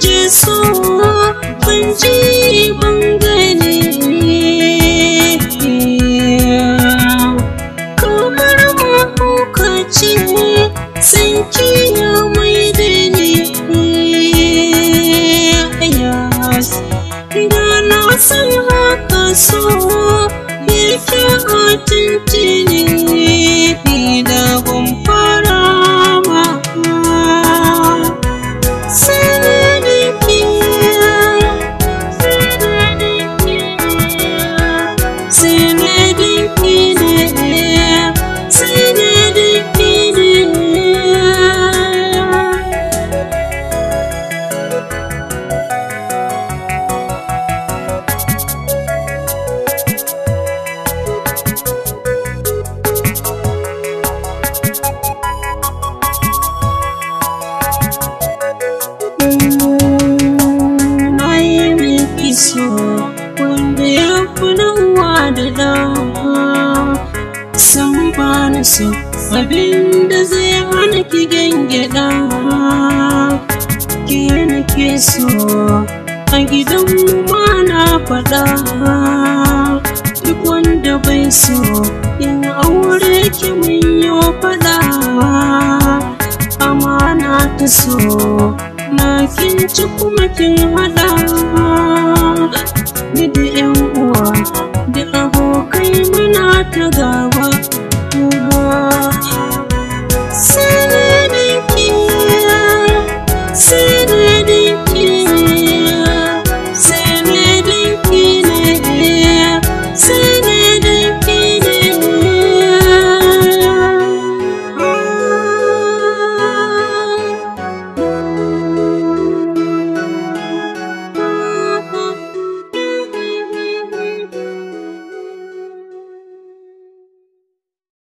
ji so ban ji ban gani kamar mahaukaci sai kiya mai da ni da na san haka so yake a tintini da ban fara ma so wanda ya fi nawa da dama san ba na so abinda zai hana ki gyangyada ke nake so a gidanmu ma na faɗa duk wanda bai so in aure ki mun yi faɗa amana ta so na kinci kuma kin hada ni da 'yan uwa da abokai muna ta gaba